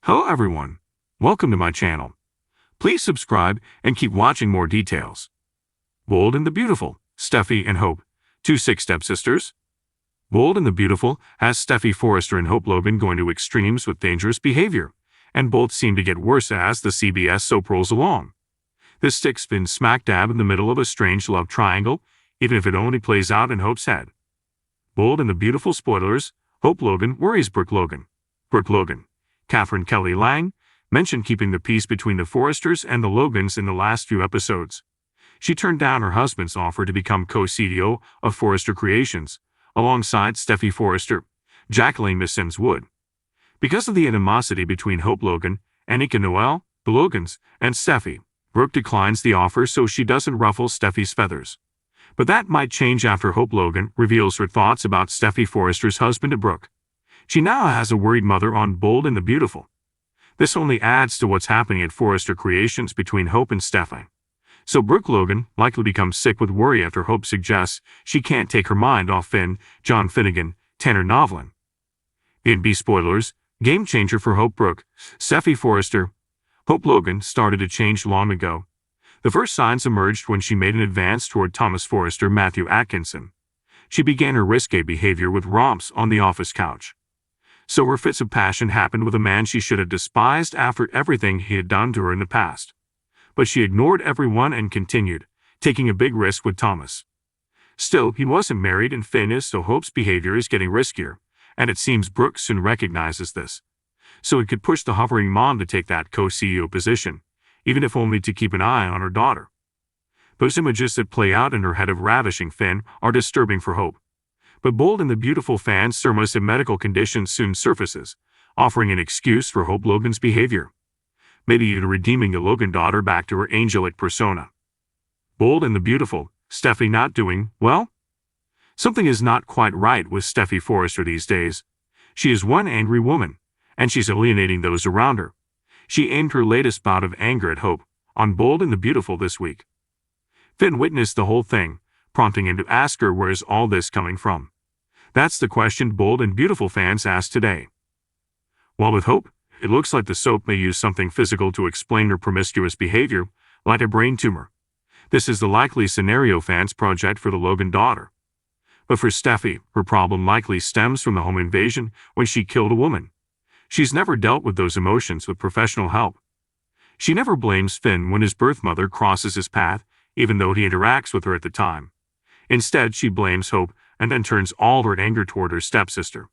Hello everyone, welcome to my channel. Please subscribe and keep watching more details. Bold and the Beautiful, Steffy and Hope, two sick stepsisters. Bold and the Beautiful has Steffy Forrester and Hope Logan going to extremes with dangerous behavior, and both seem to get worse as the CBS soap rolls along. This stick's been smack dab in the middle of a strange love triangle, even if it only plays out in Hope's head. Bold and the Beautiful spoilers, Hope Logan worries Brooke Logan. Brooke Logan, Catherine Kelly Lang, mentioned keeping the peace between the Forresters and the Logans in the last few episodes. She turned down her husband's offer to become co-CEO of Forrester Creations, alongside Steffy Forrester, Jacqueline Miss Sims Wood. Because of the animosity between Hope Logan, Annika Noel, the Logans, and Steffy, Brooke declines the offer so she doesn't ruffle Steffy's feathers. But that might change after Hope Logan reveals her thoughts about Steffy Forrester's husband to Brooke. She now has a worried mother on Bold and the Beautiful. This only adds to what's happening at Forrester Creations between Hope and Steffy. So Brooke Logan likely becomes sick with worry after Hope suggests she can't take her mind off Finn, John Finnegan, Tanner Novlin. B&B spoilers, game changer for Hope. Brooke, Steffy Forrester, Hope Logan started to change long ago. The first signs emerged when she made an advance toward Thomas Forrester Matthew Atkinson. She began her risque behavior with romps on the office couch. So her fits of passion happened with a man she should have despised after everything he had done to her in the past. But she ignored everyone and continued, taking a big risk with Thomas. Still, he wasn't married and Finn is, so Hope's behavior is getting riskier, and it seems Brooke soon recognizes this. So it could push the hovering mom to take that co-CEO position, even if only to keep an eye on her daughter. Those images that play out in her head of ravishing Finn are disturbing for Hope. But Bold and the Beautiful fans surmise a medical condition soon surfaces, offering an excuse for Hope Logan's behavior. Maybe even redeeming the Logan daughter back to her angelic persona. Bold and the Beautiful, Steffy not doing well? Something is not quite right with Steffy Forrester these days. She is one angry woman, and she's alienating those around her. She aimed her latest bout of anger at Hope on Bold and the Beautiful this week. Finn witnessed the whole thing, prompting him to ask her where's all this coming from. That's the question Bold and Beautiful fans ask today. While with Hope, it looks like the soap may use something physical to explain her promiscuous behavior, like a brain tumor. This is the likely scenario fans project for the Logan daughter. But for Steffy, her problem likely stems from the home invasion when she killed a woman. She's never dealt with those emotions with professional help. She never blames Finn when his birth mother crosses his path, even though he interacts with her at the time. Instead, she blames Hope and then turns all her anger toward her stepsister.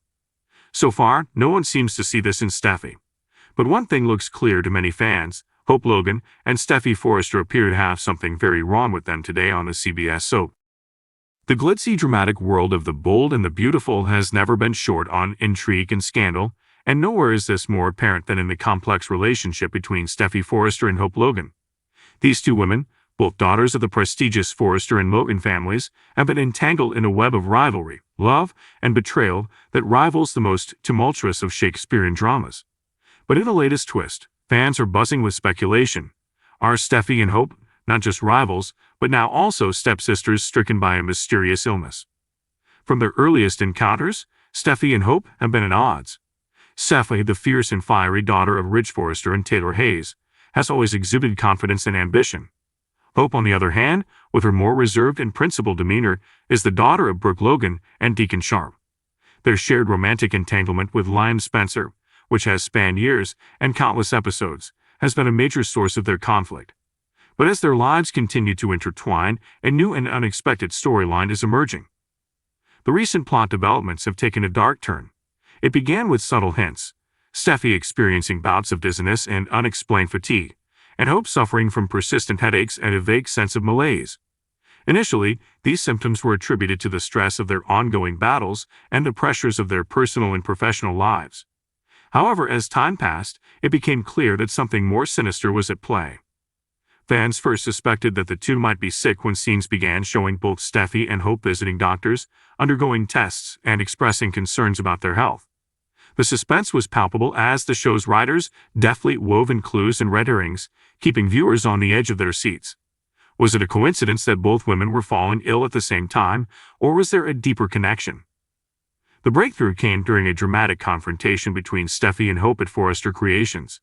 So far, no one seems to see this in Steffy. But one thing looks clear to many fans: Hope Logan and Steffy Forrester appear to have something very wrong with them today on the CBS soap. The glitzy dramatic world of the Bold and the Beautiful has never been short on intrigue and scandal, and nowhere is this more apparent than in the complex relationship between Steffy Forrester and Hope Logan. These two women, both daughters of the prestigious Forrester and Logan families, have been entangled in a web of rivalry, love, and betrayal that rivals the most tumultuous of Shakespearean dramas. But in the latest twist, fans are buzzing with speculation. Are Steffy and Hope not just rivals, but now also stepsisters stricken by a mysterious illness? From their earliest encounters, Steffy and Hope have been at odds. Steffy, the fierce and fiery daughter of Ridge Forrester and Taylor Hayes, has always exhibited confidence and ambition. Hope, on the other hand, with her more reserved and principled demeanor, is the daughter of Brooke Logan and Deacon Sharp. Their shared romantic entanglement with Lyon Spencer, which has spanned years and countless episodes, has been a major source of their conflict. But as their lives continue to intertwine, a new and unexpected storyline is emerging. The recent plot developments have taken a dark turn. It began with subtle hints: Steffy experiencing bouts of dizziness and unexplained fatigue, and Hope suffering from persistent headaches and a vague sense of malaise. Initially, these symptoms were attributed to the stress of their ongoing battles and the pressures of their personal and professional lives. However, as time passed, it became clear that something more sinister was at play. Fans first suspected that the two might be sick when scenes began showing both Steffy and Hope visiting doctors, undergoing tests, and expressing concerns about their health. The suspense was palpable as the show's writers deftly wove in clues and red herrings, keeping viewers on the edge of their seats. Was it a coincidence that both women were falling ill at the same time, or was there a deeper connection? The breakthrough came during a dramatic confrontation between Steffy and Hope at Forrester Creations.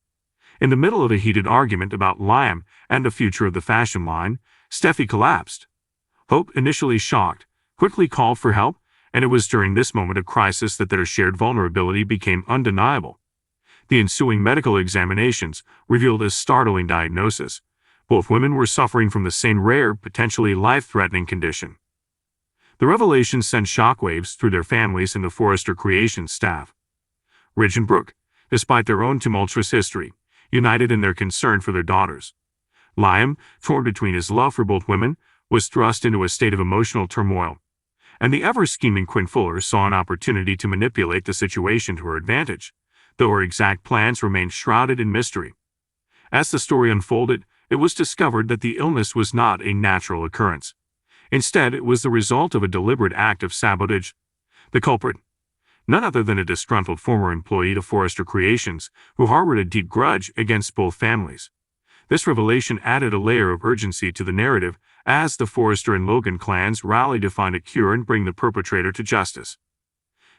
In the middle of a heated argument about Liam and the future of the fashion line, Steffy collapsed. Hope, initially shocked, quickly called for help, and it was during this moment of crisis that their shared vulnerability became undeniable. The ensuing medical examinations revealed a startling diagnosis. Both women were suffering from the same rare, potentially life-threatening condition. The revelation sent shockwaves through their families and the Forrester Creations staff. Ridge and Brooke, despite their own tumultuous history, united in their concern for their daughters. Liam, torn between his love for both women, was thrust into a state of emotional turmoil, and the ever-scheming Quinn Fuller saw an opportunity to manipulate the situation to her advantage, though her exact plans remained shrouded in mystery. As the story unfolded, it was discovered that the illness was not a natural occurrence. Instead, it was the result of a deliberate act of sabotage. The culprit, none other than a disgruntled former employee of Forrester Creations who harbored a deep grudge against both families. This revelation added a layer of urgency to the narrative as the Forrester and Logan clans rallied to find a cure and bring the perpetrator to justice.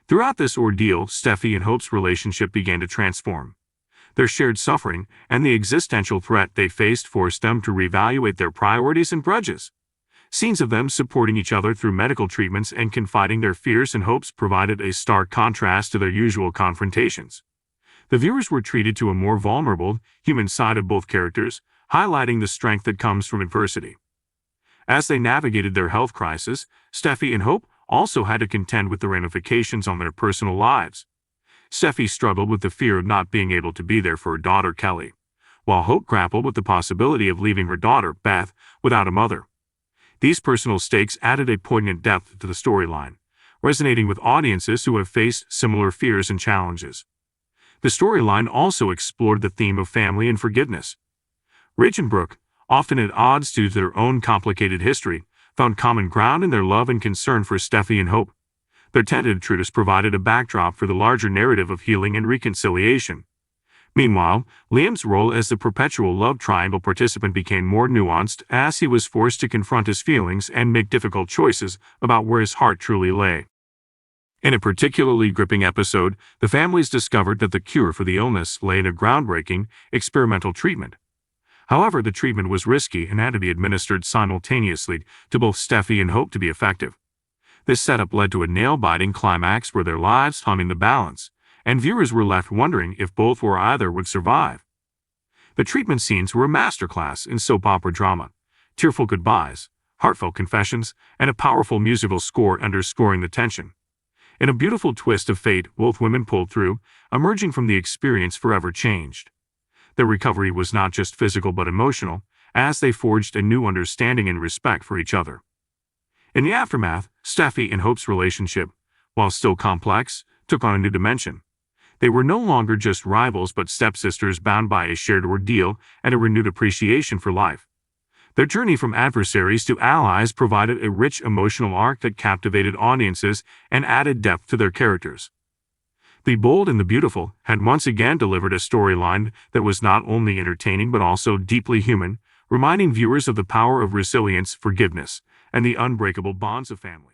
Throughout this ordeal, Steffy and Hope's relationship began to transform. Their shared suffering and the existential threat they faced forced them to reevaluate their priorities and grudges. Scenes of them supporting each other through medical treatments and confiding their fears and hopes provided a stark contrast to their usual confrontations. The viewers were treated to a more vulnerable, human side of both characters, highlighting the strength that comes from adversity. As they navigated their health crisis, Steffy and Hope also had to contend with the ramifications on their personal lives. Steffy struggled with the fear of not being able to be there for her daughter Kelly, while Hope grappled with the possibility of leaving her daughter, Beth, without a mother. These personal stakes added a poignant depth to the storyline, resonating with audiences who have faced similar fears and challenges. The storyline also explored the theme of family and forgiveness. Ridge and Brooke, often at odds due to their own complicated history, found common ground in their love and concern for Steffy and Hope. Their tentative truce provided a backdrop for the larger narrative of healing and reconciliation. Meanwhile, Liam's role as the perpetual love triangle participant became more nuanced as he was forced to confront his feelings and make difficult choices about where his heart truly lay. In a particularly gripping episode, the families discovered that the cure for the illness lay in a groundbreaking, experimental treatment. However, the treatment was risky and had to be administered simultaneously to both Steffy and Hope to be effective. This setup led to a nail-biting climax where their lives hung in the balance, and viewers were left wondering if both or either would survive. The treatment scenes were a masterclass in soap opera drama, tearful goodbyes, heartfelt confessions, and a powerful musical score underscoring the tension. In a beautiful twist of fate, both women pulled through, emerging from the experience forever changed. Their recovery was not just physical but emotional, as they forged a new understanding and respect for each other. In the aftermath, Steffy and Hope's relationship, while still complex, took on a new dimension. They were no longer just rivals but stepsisters bound by a shared ordeal and a renewed appreciation for life. Their journey from adversaries to allies provided a rich emotional arc that captivated audiences and added depth to their characters. The Bold and the Beautiful had once again delivered a storyline that was not only entertaining but also deeply human, reminding viewers of the power of resilience, forgiveness, and the unbreakable bonds of family.